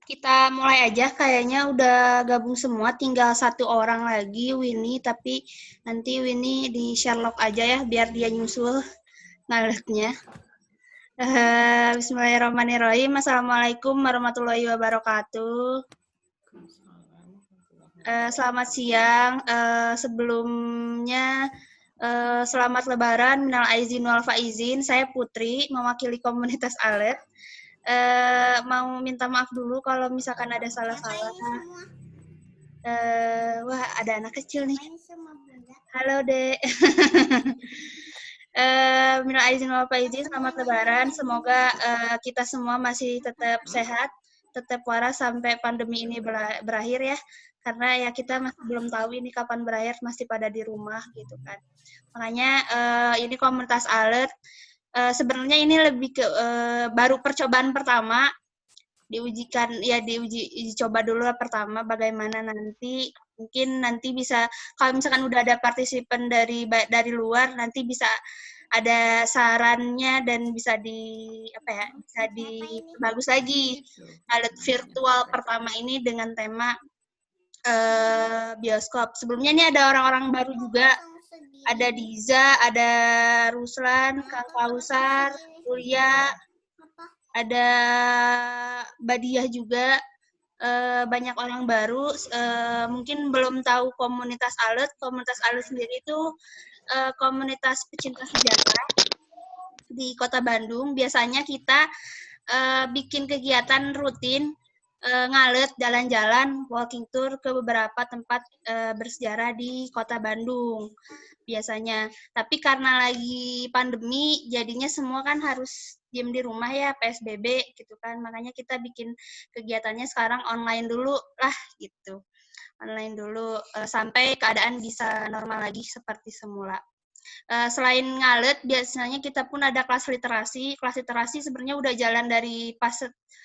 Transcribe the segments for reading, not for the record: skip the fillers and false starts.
Kita mulai aja, kayaknya udah gabung semua, tinggal satu orang lagi, Winnie, tapi nanti Winnie di Sherlock aja ya, biar dia nyusul ngaletnya. Bismillahirrahmanirrahim. Assalamualaikum warahmatullahi wabarakatuh. Selamat siang. Sebelumnya, selamat Lebaran, minal aizin wal faizin. Saya Putri, mewakili komunitas Alet. Mau minta maaf dulu kalau misalkan ada salah-salah. Wah, ada anak kecil nih. Halo, Dek. Minal aizin wal faizin, selamat Lebaran. Semoga kita semua masih tetap sehat, tetap waras sampai pandemi ini berakhir ya. Karena ya kita masih belum tahu ini kapan berakhir, masih pada di rumah gitu kan. Makanya ini komunitas alert. Sebenarnya ini lebih ke baru percobaan pertama, diuji coba dulu pertama bagaimana nanti, mungkin nanti bisa kalau misalkan udah ada partisipan dari luar, nanti bisa ada sarannya dan bisa bagus lagi alat virtual pertama ini dengan tema bioskop. Sebelumnya ini ada orang-orang baru juga, ada Diza, ada Ruslan, Kang Kausar, Ulia, ada Badiah juga, banyak orang baru, mungkin belum tahu komunitas Alet. Komunitas Alet sendiri itu komunitas pecinta sejarah di Kota Bandung. Biasanya kita bikin kegiatan rutin, ngalet, jalan-jalan, walking tour ke beberapa tempat bersejarah di Kota Bandung biasanya. Tapi karena lagi pandemi, jadinya semua kan harus diem di rumah ya, PSBB gitu kan. Makanya kita bikin kegiatannya sekarang online dulu lah gitu. Online dulu sampai keadaan bisa normal lagi seperti semula. Selain ngalet, biasanya kita pun ada kelas literasi. Kelas literasi sebenarnya udah jalan dari pas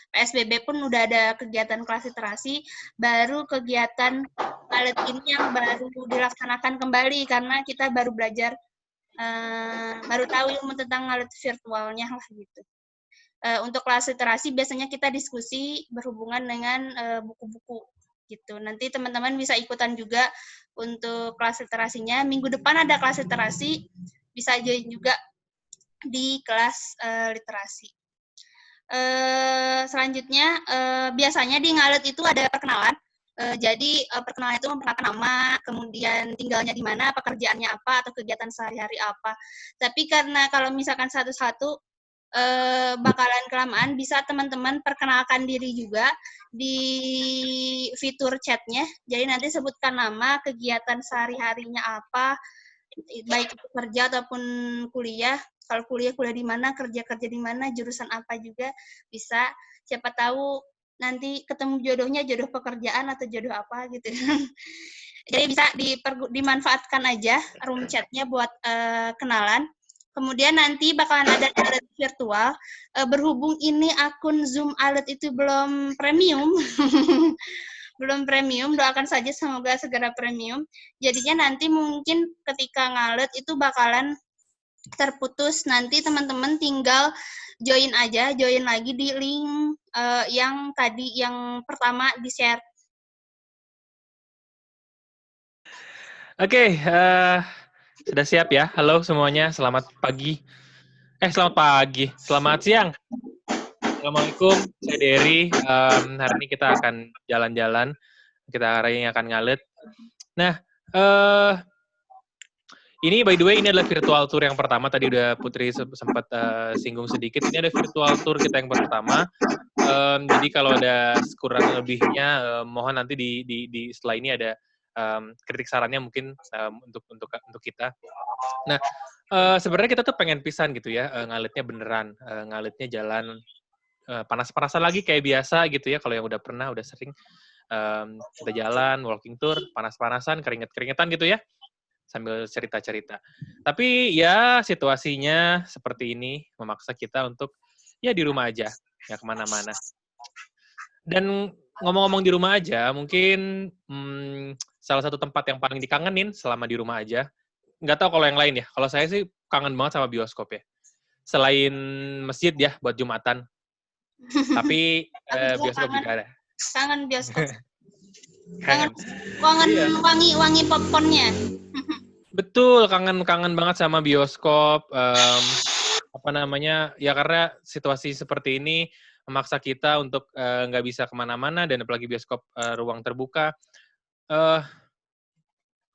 PSBB pun udah ada kegiatan kelas literasi. Baru kegiatan ngalet ini yang baru dilaksanakan kembali karena kita baru belajar, baru tahu ilmu tentang ngalet virtualnya lah gitu. Untuk kelas literasi biasanya kita diskusi berhubungan dengan buku-buku gitu. Nanti teman-teman bisa ikutan juga untuk kelas literasinya. Minggu depan ada kelas literasi, bisa join juga di kelas literasi. Selanjutnya, biasanya di Ngalet itu ada perkenalan. Jadi perkenalan itu memperkenalkan nama, kemudian tinggalnya di mana, pekerjaannya apa, atau kegiatan sehari-hari apa. Tapi karena kalau misalkan satu-satu bakalan kelamaan, bisa teman-teman perkenalkan diri juga di fitur chatnya. Jadi nanti sebutkan nama, kegiatan sehari-harinya apa, baik itu kerja ataupun kuliah. Kalau kuliah di mana, kerja di mana, jurusan apa juga bisa. Siapa tahu nanti ketemu jodohnya, jodoh pekerjaan atau jodoh apa gitu. Jadi bisa dimanfaatkan aja room chatnya buat kenalan. Kemudian nanti bakalan ada alet virtual. Berhubung ini akun Zoom Alet itu belum premium, belum premium, doakan saja semoga segera premium. Jadinya nanti mungkin ketika ngalet itu bakalan terputus. Nanti teman-teman tinggal join aja, join lagi di link yang tadi, yang pertama di-share. Oke, sudah siap ya? Halo semuanya, selamat pagi. Selamat pagi, selamat siang. Assalamualaikum, saya Dery. Hari ini kita akan jalan-jalan. Kita hari ini akan ngalet. Nah, ini by the way, ini adalah virtual tour yang pertama. Tadi udah Putri sempat singgung sedikit. Ini ada virtual tour kita yang pertama. Jadi kalau ada kurang lebihnya, mohon nanti di setelah ini ada kritik sarannya mungkin untuk kita. Nah, sebenarnya kita tuh pengen pisan gitu ya, ngalitnya beneran, ngalitnya jalan panas-panasan lagi kayak biasa gitu ya. Kalau yang udah pernah, udah sering kita jalan, walking tour, panas-panasan, keringet-keringetan gitu ya, sambil cerita-cerita. Tapi ya situasinya seperti ini memaksa kita untuk ya di rumah aja, nggak kemana-mana. Dan ngomong-ngomong di rumah aja, mungkin salah satu tempat yang paling dikangenin selama di rumah aja, nggak tahu kalau yang lain ya, kalau saya sih kangen banget sama bioskop ya. Selain masjid ya, buat Jumatan. Tapi bioskop juga ada. Kangen bioskop. Kangen. Kangen Iya. wangi popcornnya. Betul, kangen banget sama bioskop. Apa namanya? Ya karena situasi seperti ini memaksa kita untuk nggak bisa kemana-mana dan apalagi bioskop ruang terbuka. Eh,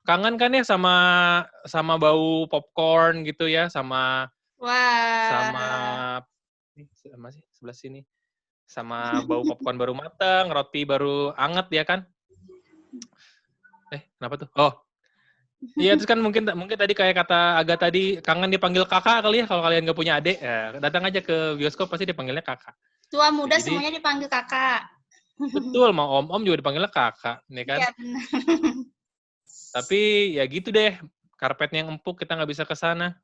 Kangen kan ya sama bau popcorn gitu ya, sama Wah. sama sih sebelah sini. Sama bau popcorn baru matang, roti baru anget ya kan? Kenapa tuh? Oh, iya terus kan mungkin tadi kayak kata Aga tadi kangen dipanggil kakak kali ya kalau kalian nggak punya adik, ya, datang aja ke bioskop pasti dipanggilnya kakak. Tua muda Jadi semuanya dipanggil kakak. betul mau om juga dipanggilnya kakak, ya kan? Iya benar. Tapi ya gitu deh, karpetnya yang empuk kita nggak bisa ke sana.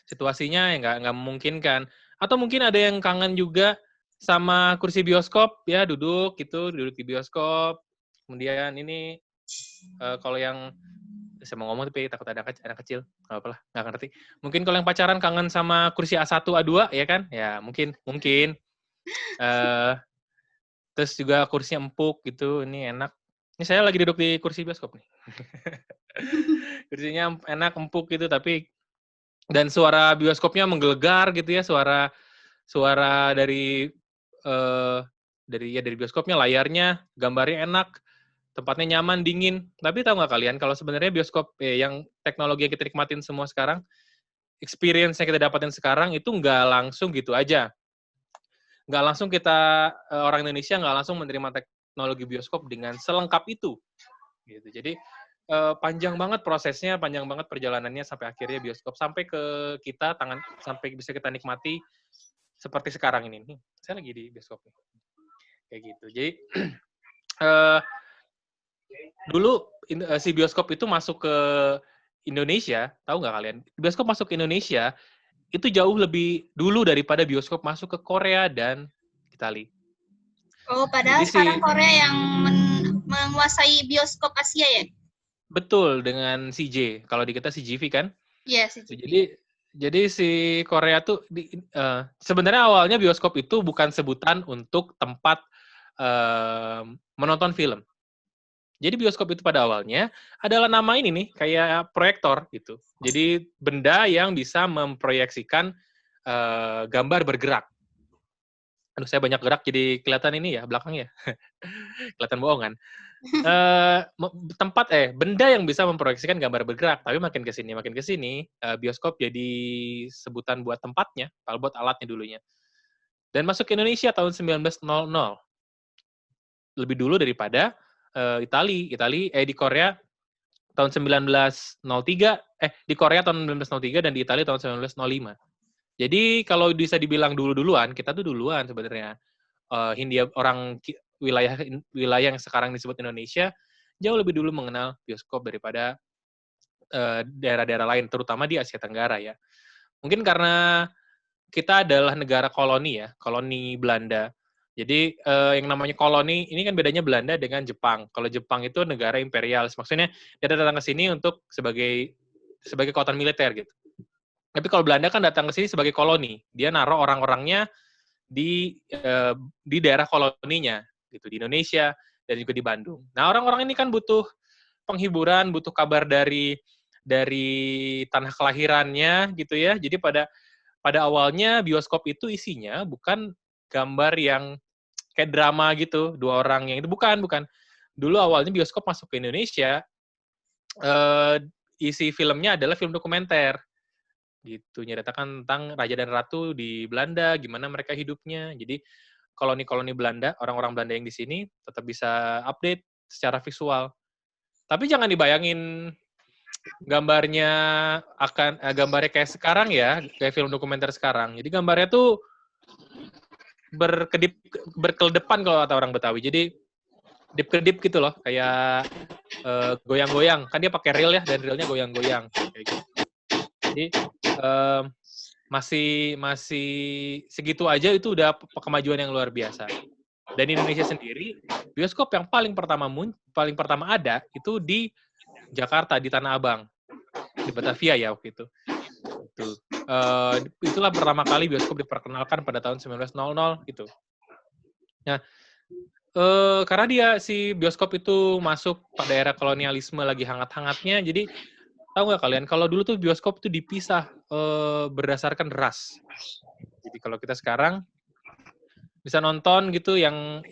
Situasinya ya nggak memungkinkan. Atau mungkin ada yang kangen juga sama kursi bioskop ya duduk di bioskop. Kemudian ini kalau yang saya mau ngomong tapi takut ada anak kecil, nggak apa-apa lah, nggak ngerti. Mungkin kalau yang pacaran kangen sama kursi A1, A2 ya kan? Ya mungkin. Eh Terus juga kursinya empuk gitu, ini enak. Ini saya lagi duduk di kursi bioskop nih. Kursinya enak, empuk gitu, tapi dan suara bioskopnya menggelegar gitu ya, suara eh, dari bioskopnya, layarnya, gambarnya enak, tempatnya nyaman, dingin. Tapi tahu nggak kalian, kalau sebenarnya bioskop yang teknologi yang kita nikmatin semua sekarang, experience yang kita dapatin sekarang itu nggak langsung gitu aja. Nggak langsung kita, orang Indonesia nggak langsung menerima teknologi bioskop dengan selengkap itu. Gitu. Jadi, panjang banget prosesnya, panjang banget perjalanannya sampai akhirnya bioskop, sampai ke kita, sampai bisa kita nikmati seperti sekarang ini. Nih, saya lagi di bioskop nih. Kayak gitu. Jadi, eh, dulu si bioskop itu masuk ke Indonesia, tahu nggak kalian? Bioskop masuk ke Indonesia itu jauh lebih dulu daripada bioskop masuk ke Korea dan Italia. Oh, padahal Jadi sekarang Korea yang menguasai bioskop Asia ya? betul dengan CJ. Kalau di kita CGV kan. Iya, CGV. Jadi si Korea tuh sebenarnya awalnya bioskop itu bukan sebutan untuk tempat menonton film. Jadi bioskop itu pada awalnya adalah nama ini nih, kayak proyektor gitu. Jadi benda yang bisa memproyeksikan gambar bergerak. Aduh, saya banyak gerak jadi kelihatan ini ya belakangnya. Kelihatan bohongan. Benda yang bisa memproyeksikan gambar bergerak. Tapi makin ke sini, bioskop jadi sebutan buat tempatnya, kalau buat alatnya dulunya. Dan masuk ke Indonesia tahun 1900. Lebih dulu daripada di Korea tahun 1903, di Korea tahun 1903 dan di Italia tahun 1905. Jadi kalau bisa dibilang duluan, kita tuh duluan sebenarnya. Hindia orang wilayah wilayah yang sekarang disebut Indonesia jauh lebih dulu mengenal bioskop daripada daerah-daerah lain, terutama di Asia Tenggara ya. Mungkin karena kita adalah negara koloni ya, koloni Belanda. Jadi yang namanya koloni ini kan bedanya Belanda dengan Jepang. Kalau Jepang itu negara imperialis, maksudnya dia datang ke sini untuk sebagai kekuatan militer gitu. Tapi kalau Belanda kan datang ke sini sebagai koloni, dia naruh orang-orangnya di daerah koloninya gitu, di Indonesia dan juga di Bandung. Nah, orang-orang ini kan butuh penghiburan, butuh kabar dari tanah kelahirannya gitu ya. Jadi pada awalnya bioskop itu isinya bukan gambar yang kayak drama gitu, dua orang yang itu bukan. Dulu awalnya bioskop masuk ke Indonesia, isi filmnya adalah film dokumenter gitu, nyeritakan tentang raja dan ratu di Belanda, gimana mereka hidupnya. Jadi koloni-koloni Belanda, orang-orang Belanda yang di sini tetap bisa update secara visual. Tapi jangan dibayangin gambarnya gambarnya kayak sekarang ya, kayak film dokumenter sekarang. Jadi gambarnya tuh berkeledepan kalau kata orang Betawi. Jadi kedip gitu loh, kayak goyang-goyang. Kan dia pakai reel ya, dan reelnya goyang-goyang kayak gitu. Jadi masih segitu aja itu udah kemajuan yang luar biasa. Dan di Indonesia sendiri, bioskop yang paling pertama ada itu di Jakarta, di Tanah Abang, di Batavia ya waktu itu. Itulah pertama kali bioskop diperkenalkan pada tahun 1900 itu. Nah, Karena dia si bioskop itu masuk pada era kolonialisme lagi hangat-hangatnya, jadi tahu nggak kalian kalau dulu tuh bioskop tuh dipisah berdasarkan ras. Jadi kalau kita sekarang bisa nonton gitu yang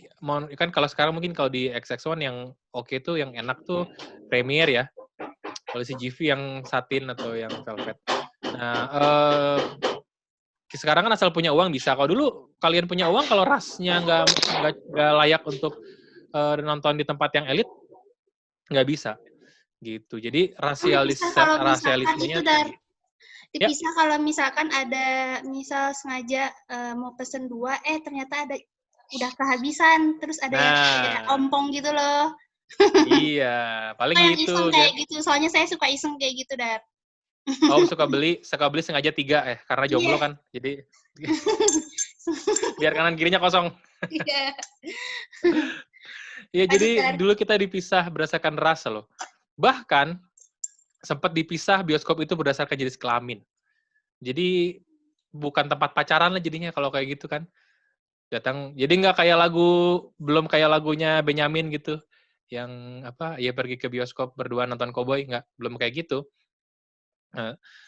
kan kalau sekarang mungkin kalau di XX1 yang oke tuh yang enak tuh Premier ya. Kalau si GV yang satin atau yang velvet. Nah, sekarang kan asal punya uang bisa. Kalau dulu kalian punya uang, kalau rasnya nggak layak untuk nonton di tempat yang elit, nggak bisa. Gitu. Jadi Dipisah kalau misalkan rasialismenya itu tinggi. dipisah kalau misalkan ada misal sengaja mau pesen 2, ternyata udah kehabisan, terus ada yang kayak Nah, ompong gitu loh. iya, paling Yang gitu iseng kan. kayak gitu, soalnya saya suka iseng kayak gitu, Dar. Oh, suka beli sengaja 3 karena jomblo Iya. kan. Jadi biar kanan kirinya kosong. Iya. Iya, Lanjut, jadi Dar. dulu kita dipisah berdasarkan ras loh. Bahkan sempat dipisah bioskop itu berdasarkan jenis kelamin. Jadi bukan tempat pacaran lah jadinya kalau kayak gitu kan. Datang, jadi nggak kayak belum kayak lagunya Benyamin gitu. Yang apa, ya pergi ke bioskop berdua nonton koboi, nggak, belum kayak gitu.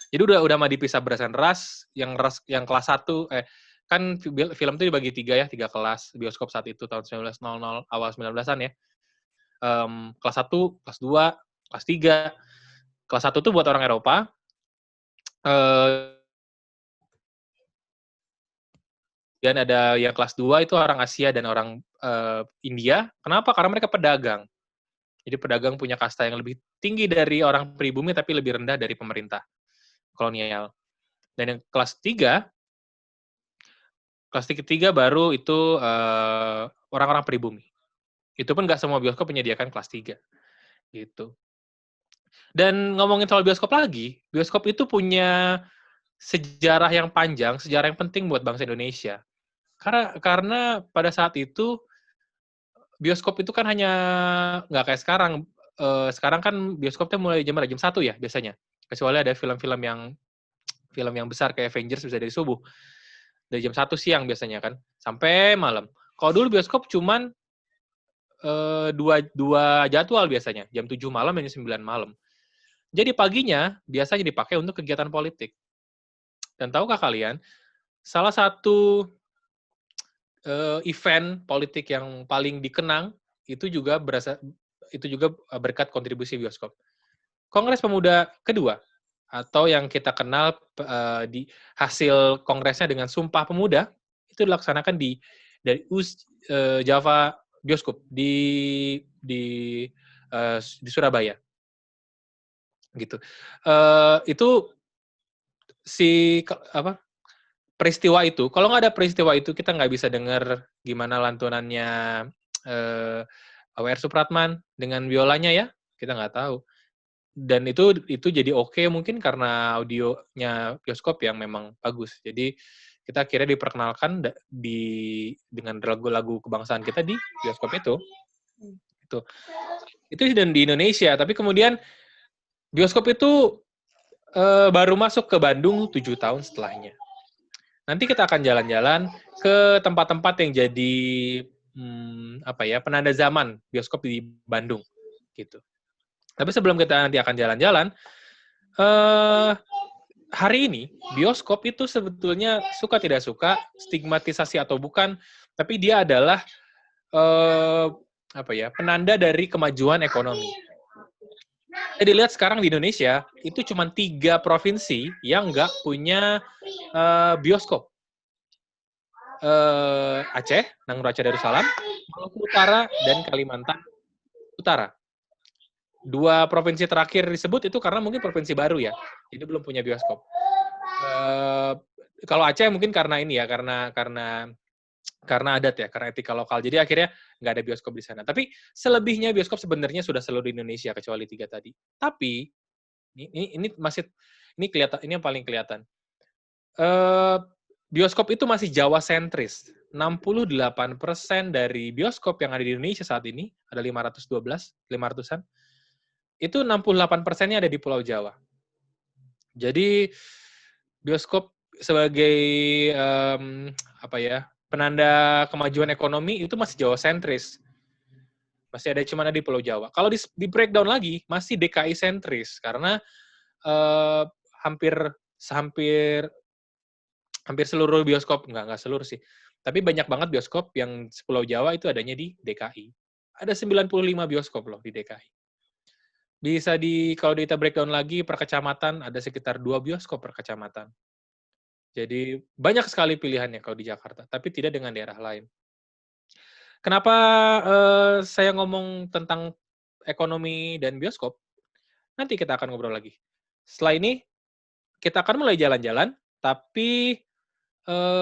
Jadi udah mah dipisah berdasarkan ras yang kelas 1 kan film itu dibagi 3 ya, 3 kelas bioskop saat itu tahun 1900 awal 1900-an ya. Kelas 1, kelas 2, kelas 3. Kelas 1 tuh buat orang Eropa. Dan ada yang kelas 2 itu orang Asia dan orang India. Kenapa? Karena mereka pedagang. Jadi pedagang punya kasta yang lebih tinggi dari orang pribumi tapi lebih rendah dari pemerintah kolonial. Dan yang kelas ketiga baru itu orang-orang pribumi. Itu pun nggak semua bioskop menyediakan kelas 3. Gitu. Dan ngomongin soal bioskop lagi, bioskop itu punya sejarah yang panjang, sejarah yang penting buat bangsa Indonesia. Karena pada saat itu bioskop itu kan hanya nggak kayak sekarang. Sekarang kan bioskopnya mulai jam 1 ya biasanya. Kecuali ada film yang besar kayak Avengers bisa dari subuh. Dari jam 1 siang biasanya kan sampai malam. Kalau dulu bioskop cuman dua jadwal biasanya, jam 7 malam dan jam 9 malam. Jadi paginya biasanya dipakai untuk kegiatan politik. Dan tahukah kalian, salah satu event politik yang paling dikenang itu juga berkat kontribusi bioskop. Kongres Pemuda kedua atau yang kita kenal di hasil kongresnya dengan Sumpah Pemuda itu dilaksanakan dari Java Bioskop di Surabaya gitu. Itu apa peristiwa itu, kalau nggak ada peristiwa itu kita nggak bisa dengar gimana lantunannya AWR Supratman dengan biolanya ya, kita nggak tahu. Dan itu jadi oke mungkin karena audionya bioskop yang memang bagus. Jadi kita akhirnya diperkenalkan dengan lagu-lagu kebangsaan kita di bioskop itu. Itu dan di Indonesia, tapi kemudian bioskop itu baru masuk ke Bandung 7 tahun setelahnya. Nanti kita akan jalan-jalan ke tempat-tempat yang jadi penanda zaman bioskop di Bandung gitu. Tapi sebelum kita nanti akan jalan-jalan, hari ini bioskop itu sebetulnya suka tidak suka, stigmatisasi atau bukan, tapi dia adalah penanda dari kemajuan ekonomi. Jadi lihat sekarang di Indonesia itu cuma 3 provinsi yang nggak punya bioskop. Aceh, Nangro Aceh Darussalam, Maluku Utara, dan Kalimantan Utara. 2 provinsi terakhir disebut itu karena mungkin provinsi baru ya, jadi belum punya bioskop. Kalau Aceh mungkin karena ini ya, karena adat ya, karena etika lokal. Jadi akhirnya nggak ada bioskop di sana. Tapi selebihnya bioskop sebenarnya sudah seluruh Indonesia kecuali 3 tadi. Tapi ini kelihatan, ini yang paling kelihatan. Bioskop itu masih Jawa sentris. 68% dari bioskop yang ada di Indonesia saat ini, ada 500-an, itu 68%-nya ada di Pulau Jawa. Jadi bioskop sebagai penanda kemajuan ekonomi itu masih Jawa sentris. Masih ada cuma di Pulau Jawa. Kalau di breakdown lagi, masih DKI sentris. Karena hampir hampir seluruh bioskop, nggak seluruh sih, tapi banyak banget bioskop yang Pulau Jawa itu adanya di DKI. Ada 95 bioskop loh di DKI. Bisa kalau kita breakdown lagi, per kecamatan ada sekitar 2 bioskop per kecamatan. Jadi banyak sekali pilihannya kalau di Jakarta, tapi tidak dengan daerah lain. Kenapa saya ngomong tentang ekonomi dan bioskop? Nanti kita akan ngobrol lagi. Setelah ini, kita akan mulai jalan-jalan, tapi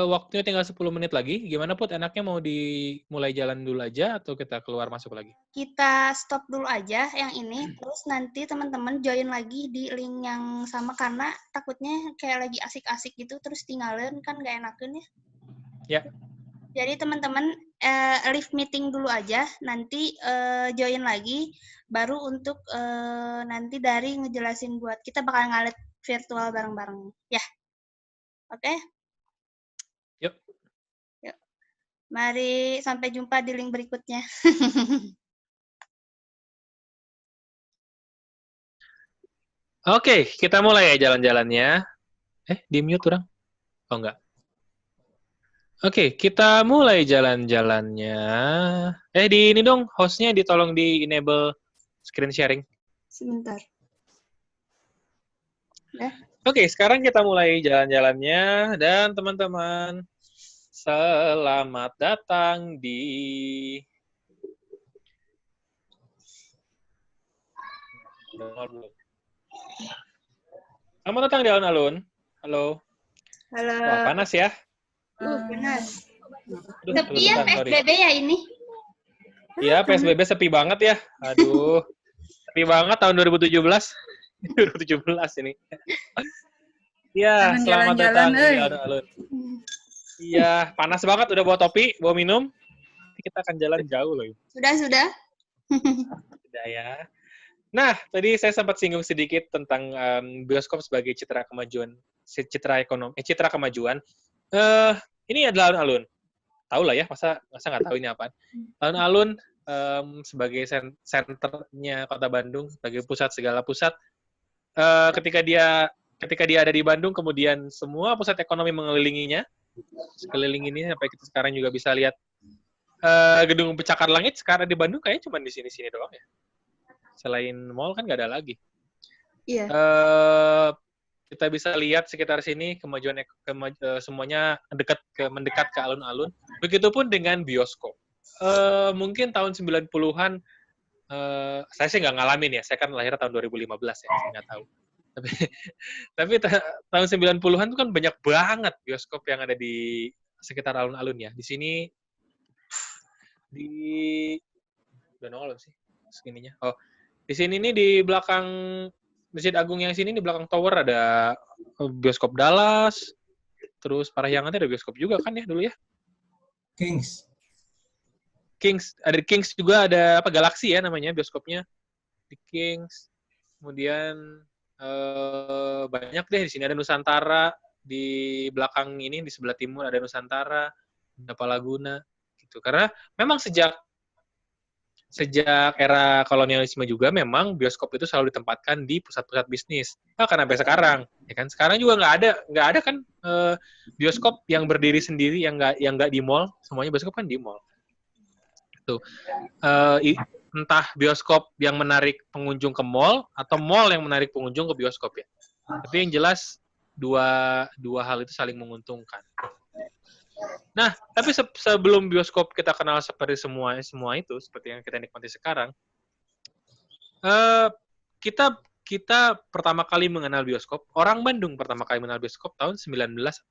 waktunya tinggal 10 menit lagi. Gimana, Put? Enaknya mau dimulai jalan dulu aja atau kita keluar masuk lagi? Kita stop dulu aja yang ini, terus nanti teman-teman join lagi di link yang sama, karena takutnya kayak lagi asik-asik gitu, terus tinggalin, kan nggak enakan ya. Ya. Jadi teman-teman leave meeting dulu aja, nanti join lagi, baru untuk nanti dari ngejelasin buat kita bakal ngalet virtual bareng-bareng. Ya, oke? Yuk. Yuk. Mari sampai jumpa di link berikutnya. Oke, kita mulai ya jalan-jalannya. Di mute orang? Oh, enggak. Oke, kita mulai jalan-jalannya. Di ini dong, hostnya ditolong di-enable screen sharing. Sebentar. Ya. Oke, sekarang kita mulai jalan-jalannya. Dan teman-teman, selamat datang di... Selamat datang di alun-alun. Halo. Halo. Wah, panas ya? Panas. Aduh, Sepi ya PSBB ya ini? Iya, PSBB sepi banget ya. Aduh, sepi banget tahun 2017. 2017 ini. Iya, selamat datang di alun-alun. Iya, panas banget. Udah bawa topi, bawa minum. Kita akan jalan jauh loh. Sudah. Sudah ya. Nah, tadi saya sempat singgung sedikit tentang bioskop sebagai citra kemajuan, citra ekonomi, citra kemajuan. Ini adalah alun-alun. Tahu lah ya, masa nggak tahu ini apa? Alun-alun sebagai senternya Kota Bandung, sebagai pusat segala pusat. Ketika dia ada di Bandung, kemudian semua pusat ekonomi mengelilinginya. Sekeliling ini sampai kita sekarang juga bisa lihat gedung pencakar langit. Sekarang di Bandung kayaknya cuma di sini-sini doang ya. Selain mall kan nggak ada lagi. Iya. Kita bisa lihat sekitar sini kemajuan semuanya mendekat ke alun-alun. Begitupun dengan bioskop. Mungkin tahun 90-an saya sih nggak ngalamin ya. Saya kan lahir tahun 2015 ya, saya nggak tahu. Tapi tahun 90-an itu kan banyak banget bioskop yang ada di sekitar alun-alun ya. Di sini di udah nongol sih segininya. Oh, di sini nih di belakang Masjid Agung yang sini di belakang tower ada bioskop Dallas. Terus Parahyangan ada bioskop juga kan ya dulu ya? Kings. Ada Kings juga, ada apa Galaxy ya namanya bioskopnya di Kings. Kemudian banyak deh di sini ada Nusantara, di belakang ini di sebelah timur ada Nusantara, ada Palaguna gitu. Karena memang sejak era kolonialisme juga memang bioskop itu selalu ditempatkan di pusat-pusat bisnis. Karena sampai sekarang, ya kan? Sekarang juga nggak ada kan bioskop yang berdiri sendiri yang nggak di mall. Semuanya bioskop kan di mall. Tuh. Entah bioskop yang menarik pengunjung ke mall atau mall yang menarik pengunjung ke bioskop ya. Tapi yang jelas dua hal itu saling menguntungkan. Nah, tapi sebelum bioskop kita kenal seperti semua itu, seperti yang kita nikmati sekarang, kita pertama kali mengenal bioskop, orang Bandung pertama kali mengenal bioskop tahun 1907.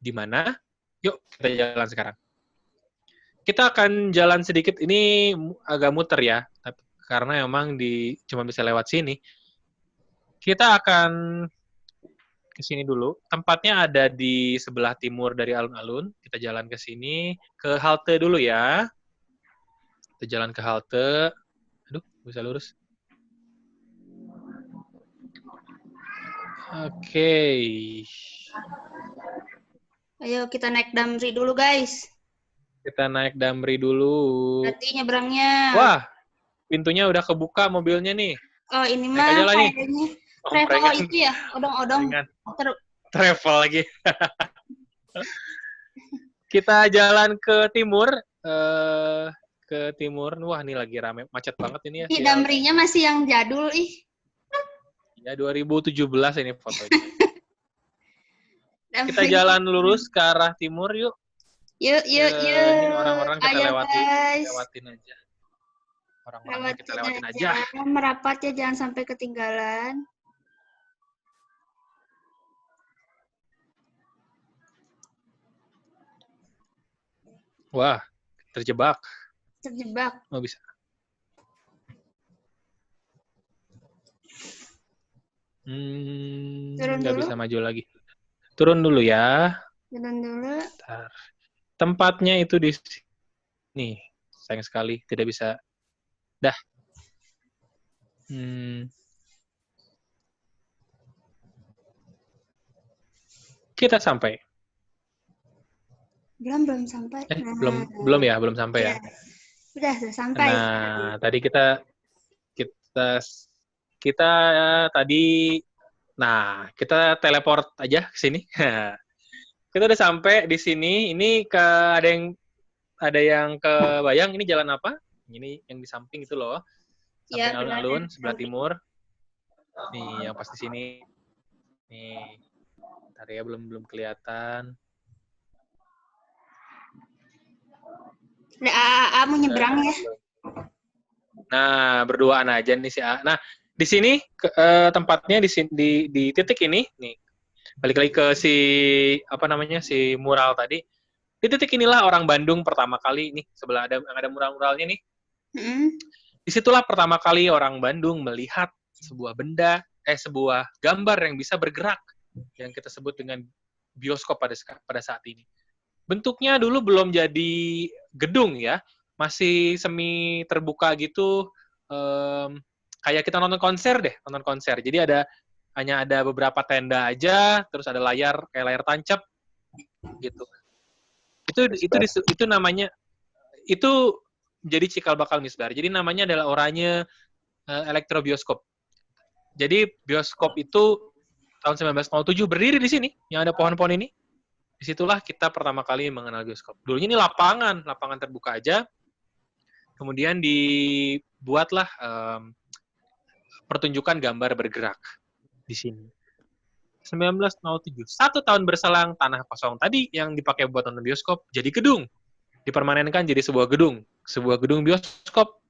Di mana? Yuk, kita jalan sekarang. Kita akan jalan sedikit, ini agak muter ya, karena memang cuma bisa lewat sini. Kita akan ke sini dulu. Tempatnya ada di sebelah timur dari alun-alun. Kita jalan ke sini, ke halte dulu ya. Kita jalan ke halte. Aduh, bisa lurus. Oke. Ayo kita naik Damri dulu, guys. Kita naik Damri dulu. Nanti nyebrangnya. Wah, pintunya udah kebuka mobilnya nih. Oh, ini Naik mah aja lah nih. kayaknya Oh, travel prangan. itu ya, odong-odong. Travel lagi. Kita jalan ke timur. Ke timur. Wah, ini lagi rame. Macet banget ini ya. Ih, Damrinya masih yang jadul, ih. Ya, 2017 ini fotonya. Damri. Kita jalan lurus ke arah timur yuk. Yuk. Ini orang-orang kita Ayo, guys. lewatin aja. Orang-orang kita lewatin aja. Merapat ya, jangan sampai ketinggalan. Wah, terjebak. Oh, bisa. Nggak bisa maju lagi. Turun dulu ya. Turun dulu. Bentar. Tempatnya itu di sini. Sayang sekali, tidak bisa. Dah. Kita sampai. Belum sampai. Belum sampai ya. Udah sampai. Nah, tadi kita tadi, nah, kita teleport aja ke sini. Kita udah sampai di sini. Ini ada yang kebayang ini jalan apa? Ini yang di samping itu loh. Samping alun-alun sebelah timur. Nih, yang pas di sini. Nih. Bentar ya, belum kelihatan. Ada AA mau nyebrang ya. Nah, berduaan aja nih si A. Nah, di sini tempatnya di titik ini nih. Balik lagi ke si mural tadi. Di titik inilah orang Bandung pertama kali nih, sebelah ada mural-muralnya nih. Disitulah pertama kali orang Bandung melihat sebuah gambar yang bisa bergerak, yang kita sebut dengan bioskop pada saat ini. Bentuknya dulu belum jadi gedung ya, masih semi terbuka gitu, kayak kita nonton konser. Jadi hanya ada beberapa tenda aja, terus ada kayak layar tancap gitu. Itu namanya, itu jadi cikal bakal misbar. Jadi namanya adalah Oranye Elektrobioskop. Jadi bioskop itu tahun 1907 berdiri di sini, yang ada pohon-pohon ini. Disitulah kita pertama kali mengenal bioskop. Dulunya ini lapangan terbuka aja. Kemudian dibuatlah pertunjukan gambar bergerak di sini. 1907. 1 tahun berselang, tanah kosong tadi yang dipakai buat nonton bioskop jadi gedung. Dipermanenkan jadi sebuah gedung bioskop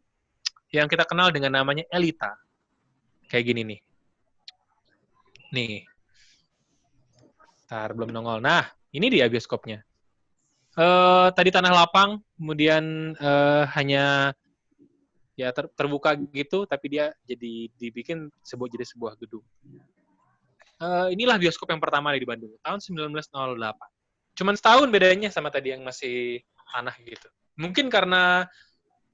yang kita kenal dengan namanya Elita. Kayak gini nih. Nih. Bentar, belum nongol. Nah, ini dia bioskopnya. Tadi tanah lapang, kemudian hanya ya terbuka gitu, tapi dia dibikin jadi sebuah gedung. Inilah bioskop yang pertama di Bandung, tahun 1908. Cuman setahun bedanya sama tadi yang masih tanah gitu. Mungkin karena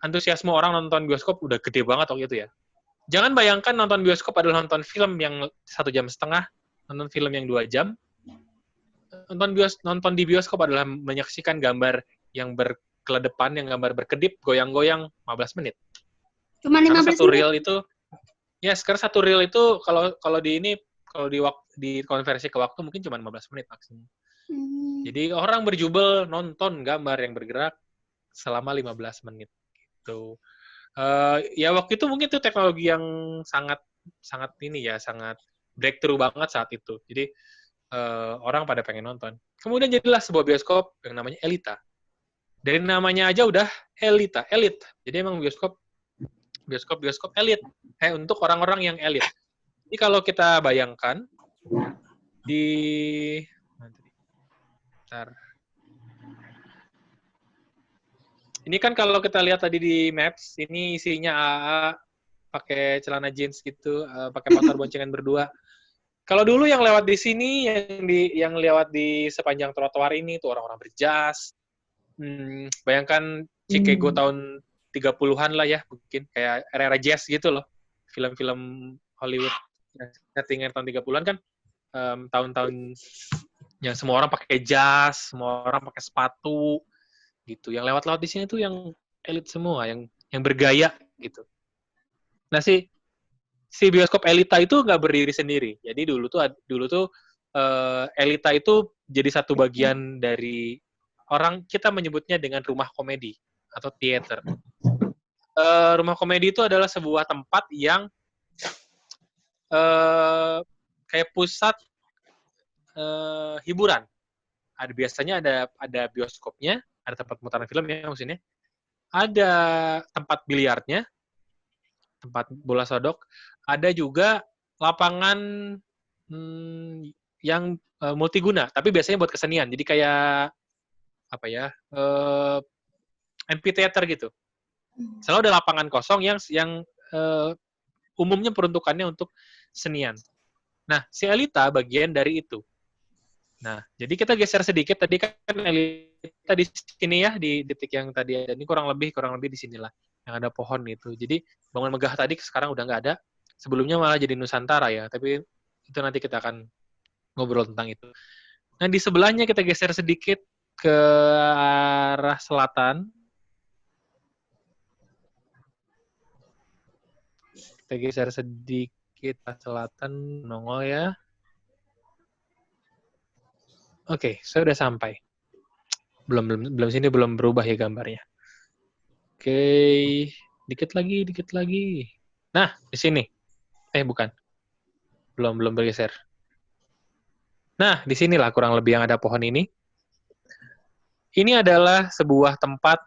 antusiasme orang nonton bioskop udah gede banget waktu itu ya. Jangan bayangkan nonton bioskop adalah nonton film yang 1,5 jam, nonton film yang 2 jam. Nonton di bioskop adalah menyaksikan gambar yang berkeledepan, yang gambar berkedip, goyang-goyang 15 menit. Cuma 15 menit? Satu reel itu, ya sekarang satu reel itu kalau di konversi ke waktu mungkin cuma 15 menit maksimum. Jadi orang berjubel nonton gambar yang bergerak selama 15 menit gitu. Ya waktu itu mungkin itu teknologi yang sangat breakthrough banget saat itu. Jadi orang pada pengen nonton. Kemudian jadilah sebuah bioskop yang namanya Elita. Dari namanya aja udah Elita, elit. Jadi emang bioskop elit. Untuk orang-orang yang elit. Jadi kalau kita bayangkan ini kan kalau kita lihat tadi di Maps, ini isinya AA pakai celana jeans gitu, pakai motor boncengan berdua. Kalau dulu yang lewat di sini, yang lewat di sepanjang trotoar ini tuh orang-orang berjas. Bayangkan Chicago tahun 30-an lah ya, mungkin kayak era jazz gitu loh. Film-film Hollywood settingan tahun 30-an kan tahun-tahun yang semua orang pakai jas, semua orang pakai sepatu, gitu. Yang lewat-lewat di sini tuh yang elit semua, yang bergaya, gitu. Nah si bioskop Elita itu nggak berdiri sendiri. Jadi dulu tuh Elita itu jadi satu bagian dari orang kita menyebutnya dengan rumah komedi atau teater. Rumah komedi itu adalah sebuah tempat yang kayak pusat hiburan. Biasanya ada bioskopnya, ada tempat pemutaran film ya maksudnya. Ada tempat biliarnya, tempat bola sodok. Ada juga lapangan yang multiguna, tapi biasanya buat kesenian. Jadi kayak apa ya? Amphitheater gitu. Selalu ada lapangan kosong yang umumnya peruntukannya untuk senian. Nah, si Elita bagian dari itu. Nah, jadi kita geser sedikit. Tadi kan Elita di sini ya, di detik yang tadi ada. Ini kurang lebih di sinilah. Yang ada pohon itu. Jadi, bangun megah tadi sekarang udah nggak ada. Sebelumnya malah jadi Nusantara ya. Tapi itu nanti kita akan ngobrol tentang itu. Nah, di sebelahnya kita geser sedikit ke arah selatan. Kita geser sedikit ke selatan, nongol ya. Oke, saya udah sampai. Belum sini belum berubah ya gambarnya. Oke, dikit lagi. Nah, di sini. Bukan. Belum bergeser. Nah, di sinilah kurang lebih yang ada pohon ini. Ini adalah sebuah tempat